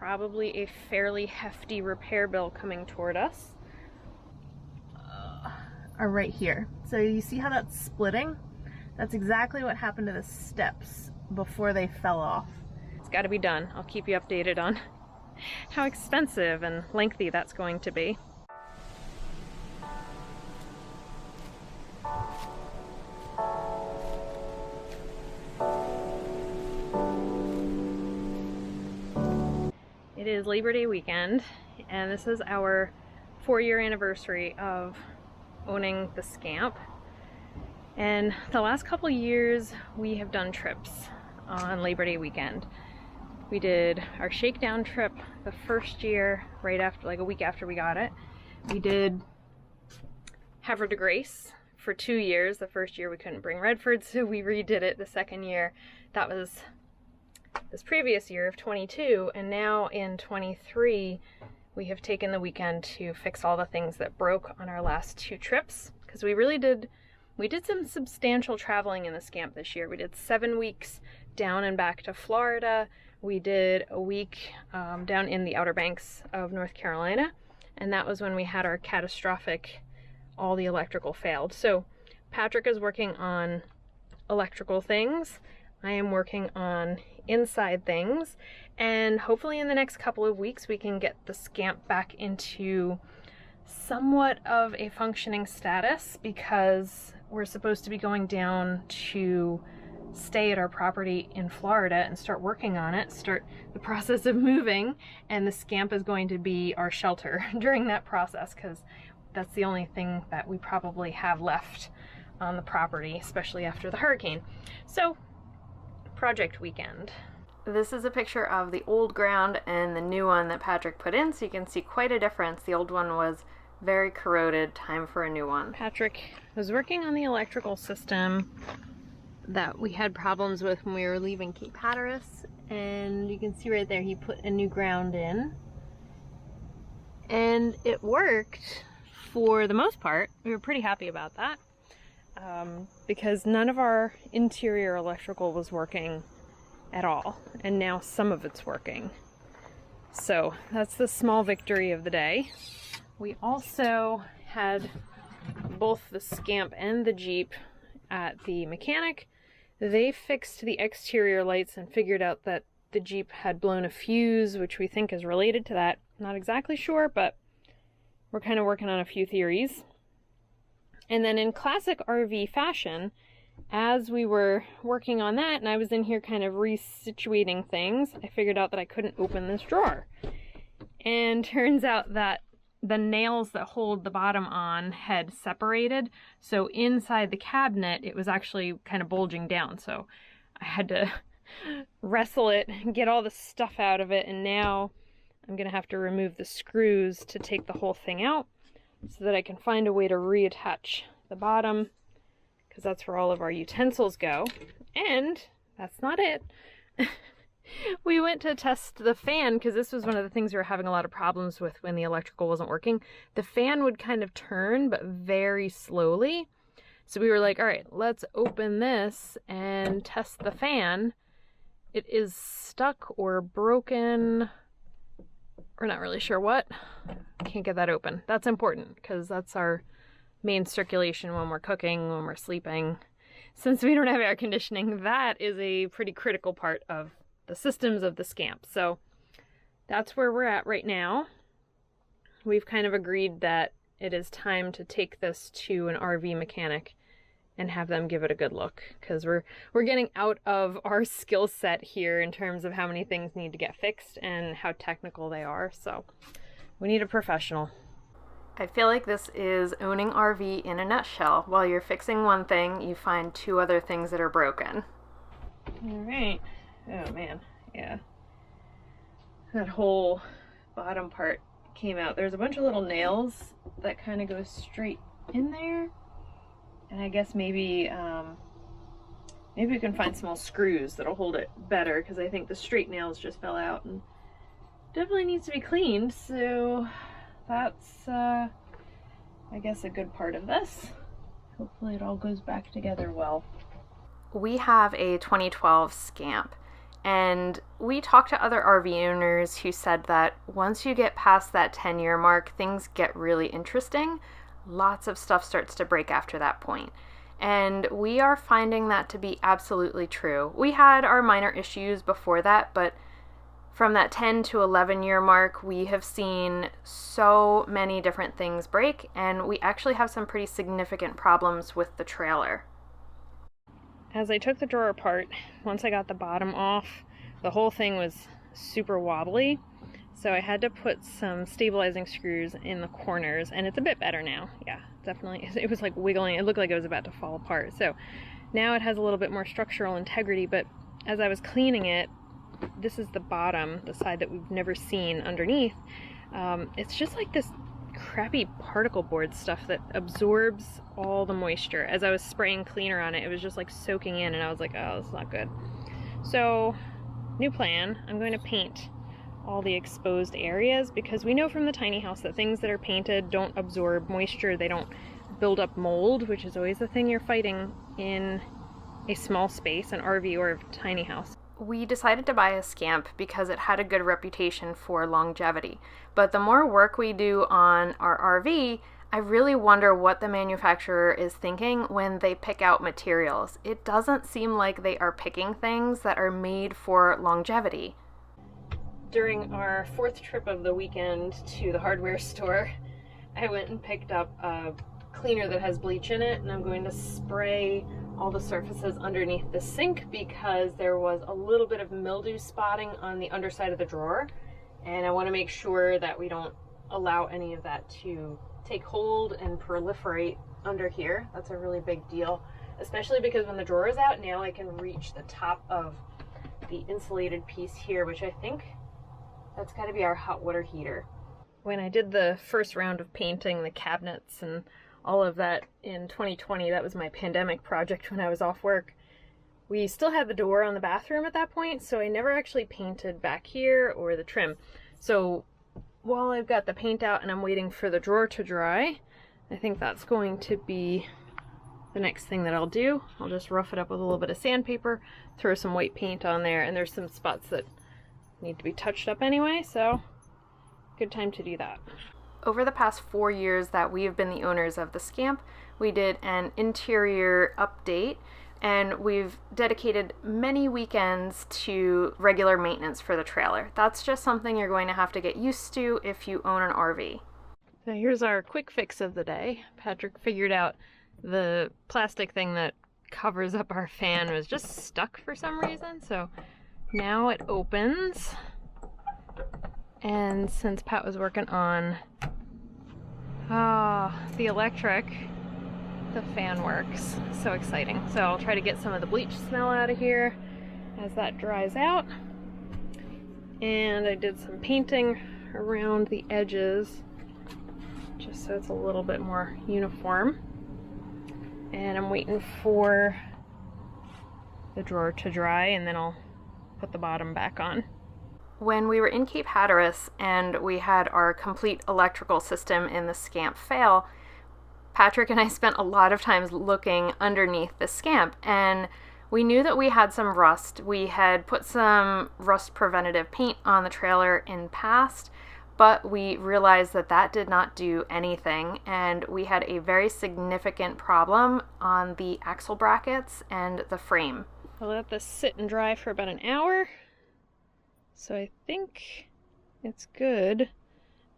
probably a fairly hefty repair bill coming toward us are right here. So you see how that's splitting? That's exactly what happened to the steps before they fell off. It's got to be done. I'll keep you updated on how expensive and lengthy that's going to be. It is Labor Day weekend, and this is our 4-year anniversary of owning the Scamp. And the last couple years we have done trips on Labor Day weekend. We did our shakedown trip the first year, right after, like a week after we got it. We did Havre de Grace for 2 years. The first year we couldn't bring Redford, so we redid it the second year. That was this previous year of 22, and now in 23 we have taken the weekend to fix all the things that broke on our last 2 trips, because we did some substantial traveling in the Scamp this year. We did 7 weeks down and back to Florida. We did a week down in the Outer Banks of North Carolina, and that was when we had our catastrophic, all the electrical failed. So Patrick is working on electrical things. I am working on inside things, and hopefully in the next couple of weeks we can get the Scamp back into somewhat of a functioning status, because we're supposed to be going down to stay at our property in Florida and start working on it, start the process of moving, and the Scamp is going to be our shelter during that process, because that's the only thing that we probably have left on the property, especially after the hurricane. So, project weekend. This is a picture of the old ground and the new one that Patrick put in, so you can see quite a difference. The old one was very corroded, time for a new one. Patrick was working on the electrical system that we had problems with when we were leaving Cape Hatteras, and you can see right there he put a new ground in, and it worked for the most part. We were pretty happy about that, because none of our interior electrical was working at all, and now some of it's working. So that's the small victory of the day. We also had both the Scamp and the Jeep at the mechanic. They fixed the exterior lights and figured out that the Jeep had blown a fuse, which we think is related to that. Not exactly sure, but we're kind of working on a few theories. And then in classic RV fashion, as we were working on that, and I was in here kind of resituating things, I figured out that I couldn't open this drawer. And turns out that the nails that hold the bottom on had separated, so inside the cabinet it was actually kind of bulging down, so I had to wrestle it, get all the stuff out of it, and now I'm gonna have to remove the screws to take the whole thing out so that I can find a way to reattach the bottom, because that's where all of our utensils go. And that's not it. We went to test the fan, because this was one of the things we were having a lot of problems with when the electrical wasn't working. The fan would kind of turn, but very slowly. So we were like, all right, let's open this and test the fan. It is stuck or broken. We're not really sure what. Can't get that open. That's important, because that's our main circulation when we're cooking, when we're sleeping. Since we don't have air conditioning, that is a pretty critical part of the systems of the Scamp. So that's where we're at right now. We've kind of agreed that it is time to take this to an RV mechanic and have them give it a good look, because we're getting out of our skill set here in terms of how many things need to get fixed and how technical they are. So we need a professional. I feel like this is owning RV in a nutshell. While you're fixing one thing, you find 2 other things that are broken. All right. Oh man, yeah. That whole bottom part came out. There's a bunch of little nails that kind of go straight in there. And I guess maybe we can find small screws that'll hold it better, because I think the straight nails just fell out and definitely needs to be cleaned. So that's, I guess, a good part of this. Hopefully it all goes back together well. We have a 2012 Scamp, And we talked to other RV owners who said that once you get past that 10-year mark, things get really interesting. Lots of stuff starts to break after that point. And we are finding that to be absolutely true. We had our minor issues before that, but from that 10 to 11-year mark, we have seen so many different things break, and we actually have some pretty significant problems with the trailer. As I took the drawer apart, once I got the bottom off, the whole thing was super wobbly. So I had to put some stabilizing screws in the corners, and it's a bit better now. Yeah, definitely. It was like wiggling. It looked like it was about to fall apart. So now it has a little bit more structural integrity, but as I was cleaning it, this is the bottom, the side that we've never seen underneath. It's just like this crappy particle board stuff that absorbs all the moisture. As I was spraying cleaner on it, it was just like soaking in, and I was like, oh, this is not good. So, new plan, I'm going to paint all the exposed areas, because we know from the tiny house that things that are painted don't absorb moisture, they don't build up mold, which is always the thing you're fighting in a small space, an RV or a tiny house. We decided to buy a Scamp because it had a good reputation for longevity. But the more work we do on our RV, I really wonder what the manufacturer is thinking when they pick out materials. It doesn't seem like they are picking things that are made for longevity. During our fourth trip of the weekend to the hardware store, I went and picked up a cleaner that has bleach in it, and I'm going to spray all the surfaces underneath the sink because there was a little bit of mildew spotting on the underside of the drawer, and I want to make sure that we don't allow any of that to take hold and proliferate under here. That's a really big deal, especially because when the drawer is out, now I can reach the top of the insulated piece here, which I think that's got to be our hot water heater. When I did the first round of painting the cabinets and all of that in 2020, that was my pandemic project when I was off work, we still had the door on the bathroom at that point, so I never actually painted back here or the trim. So while I've got the paint out and I'm waiting for the drawer to dry, I think that's going to be the next thing that I'll do. I'll just rough it up with a little bit of sandpaper, throw some white paint on there, and there's some spots that need to be touched up anyway, so good time to do that. Over the past 4 years that we have been the owners of the Scamp, we did an interior update, and we've dedicated many weekends to regular maintenance for the trailer. That's just something you're going to have to get used to if you own an RV. So here's our quick fix of the day. Patrick figured out the plastic thing that covers up our fan was just stuck for some reason, so now it opens. And since Pat was working on the electric, the fan works. So exciting. So I'll try to get some of the bleach smell out of here as that dries out. And I did some painting around the edges just so it's a little bit more uniform. And I'm waiting for the drawer to dry, and then I'll put the bottom back on. When we were in Cape Hatteras and we had our complete electrical system in the Scamp fail, Patrick and I spent a lot of times looking underneath the Scamp, and we knew that we had some rust. We had put some rust preventative paint on the trailer in past, but we realized that that did not do anything, and we had a very significant problem on the axle brackets and the frame. I'll let this sit and dry for about an hour. So I think it's good.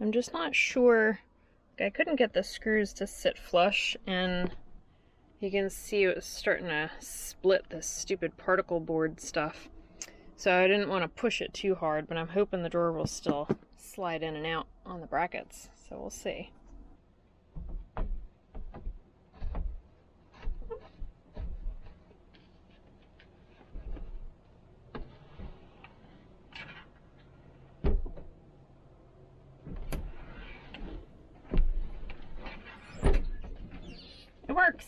I'm just not sure. I couldn't get the screws to sit flush, and you can see it was starting to split this stupid particle board stuff. So I didn't want to push it too hard, but I'm hoping the drawer will still slide in and out on the brackets. So we'll see. It works.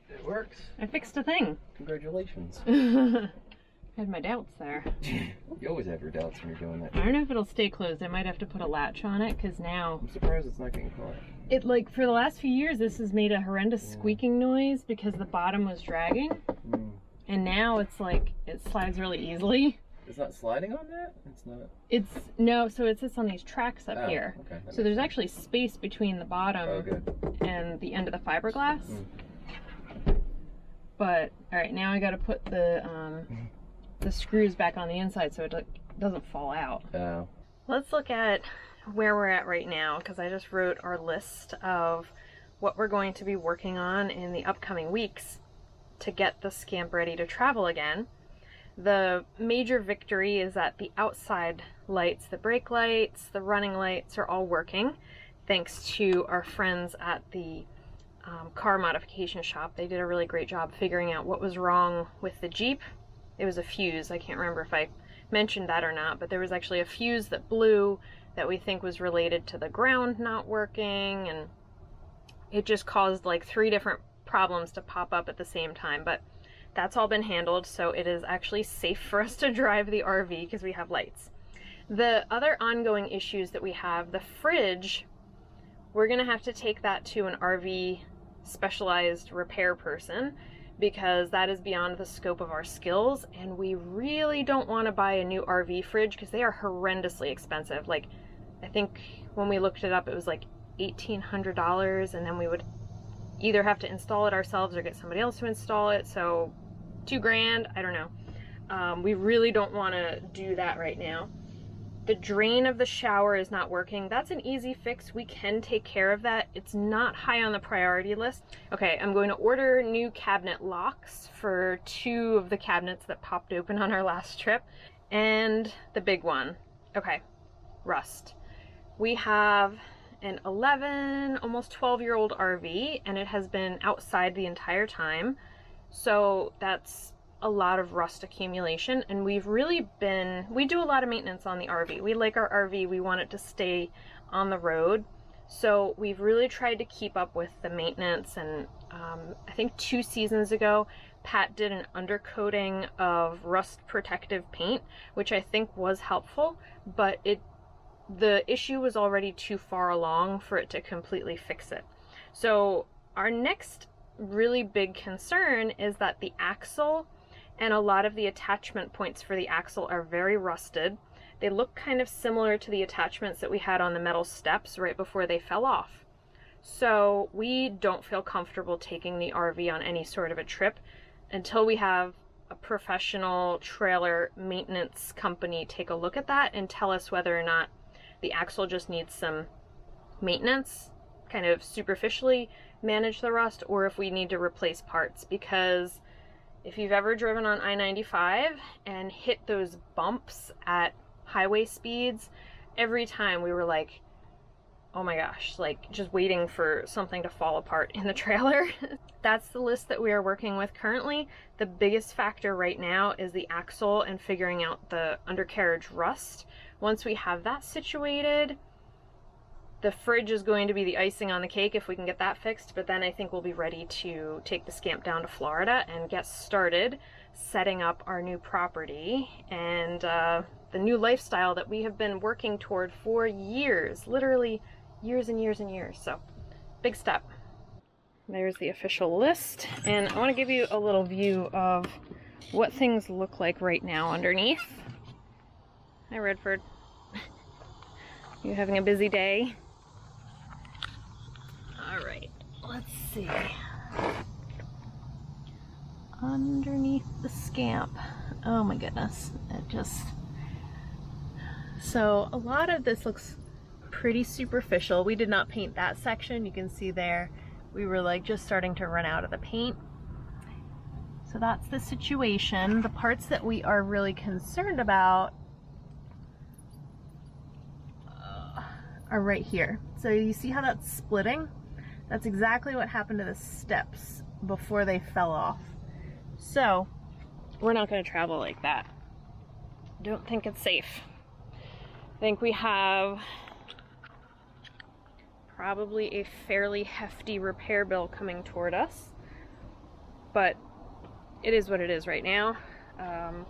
It works. I fixed a thing. Congratulations. Had my doubts there. You always have your doubts when you're doing that. I don't know if it'll stay closed. I might have to put a latch on it, because now I'm surprised it's not getting caught. it, like, for the last few years, this has made a horrendous squeaking noise because the bottom was dragging. And now it's like, it slides really easily. It's not sliding on that? It's not. It's no, so it sits on these tracks up here. Okay. So there's actually space between the bottom and the end of the fiberglass. But all right, now I got to put the screws back on the inside so it doesn't fall out. Oh. Let's look at where we're at right now, because I just wrote our list of what we're going to be working on in the upcoming weeks to get the Scamp ready to travel again. The major victory is that the outside lights, the brake lights, the running lights are all working thanks to our friends at the car modification shop. They did a really great job figuring out what was wrong with the Jeep. It was a fuse. I can't remember if I mentioned that or not, but there was actually a fuse that blew that we think was related to the ground not working, and it just caused like 3 different problems to pop up at the same time. But that's all been handled, so it is actually safe for us to drive the RV because we have lights. The other ongoing issues that we have, the fridge, we're gonna have to take that to an RV specialized repair person because that is beyond the scope of our skills, and we really don't want to buy a new RV fridge because they are horrendously expensive. Like, I think when we looked it up, it was like $1,800, and then we would either have to install it ourselves or get somebody else to install it, so $2,000, I don't know. We really don't want to do that right now. The drain of the shower is not working. That's an easy fix. We can take care of that. It's not high on the priority list. Okay, I'm going to order new cabinet locks for 2 of the cabinets that popped open on our last trip. And the big one, okay, rust. We have an 11, almost 12-year-old RV, and it has been outside the entire time. So that's a lot of rust accumulation, and we do a lot of maintenance on the RV. We like our RV, we want it to stay on the road. So we've really tried to keep up with the maintenance, and I think 2 seasons ago, Pat did an undercoating of rust protective paint, which I think was helpful, but the issue was already too far along for it to completely fix it. So our next really big concern is that the axle and a lot of the attachment points for the axle are very rusted. They look kind of similar to the attachments that we had on the metal steps right before they fell off. So we don't feel comfortable taking the RV on any sort of a trip until we have a professional trailer maintenance company take a look at that and tell us whether or not the axle just needs some maintenance, kind of superficially manage the rust, or if we need to replace parts. Because if you've ever driven on I-95 and hit those bumps at highway speeds, every time we were like, oh my gosh, like just waiting for something to fall apart in the trailer. That's the list that we are working with currently. The biggest factor right now is the axle and figuring out the undercarriage rust. Once we have that situated, the fridge is going to be the icing on the cake if we can get that fixed, but then I think we'll be ready to take the Scamp down to Florida and get started setting up our new property and the new lifestyle that we have been working toward for years, literally years and years and years. So, big step. There's the official list, and I want to give you a little view of what things look like right now underneath. Hi, Redford. You having a busy day? Alright, let's see. Underneath the Scamp. Oh my goodness. So a lot of this looks pretty superficial. We did not paint that section. You can see there we were like just starting to run out of the paint. So that's the situation. The parts that we are really concerned about are right here. So you see how that's splitting? That's exactly what happened to the steps before they fell off. So we're not going to travel like that. Don't think it's safe. I think we have probably a fairly hefty repair bill coming toward us, but it is what it is right now.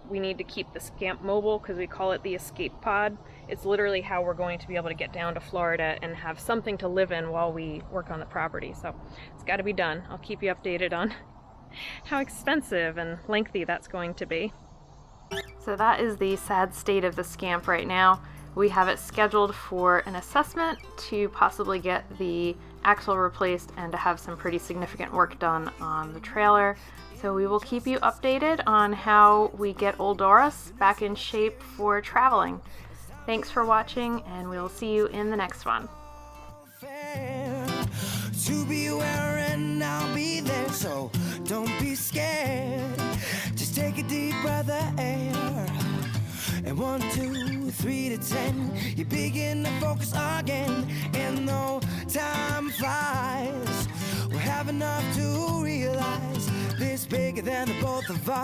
We need to keep the Scamp mobile because we call it the escape pod. It's literally how we're going to be able to get down to Florida and have something to live in while we work on the property. So it's got to be done. I'll keep you updated on how expensive and lengthy that's going to be. So So that is the sad state of the Scamp right now. We have it scheduled for an assessment to possibly get the axle replaced and to have some pretty significant work done on the trailer. So we will keep you updated on how we get Old Doris back in shape for traveling. Thanks for watching, and we'll see you in the next one. To be where and I'll be there, so don't be scared. Just take a deep breath of air. And 1, 2, 3 to 10, you begin to focus again. And though time flies, we'll have enough to realize this bigger than the both of us.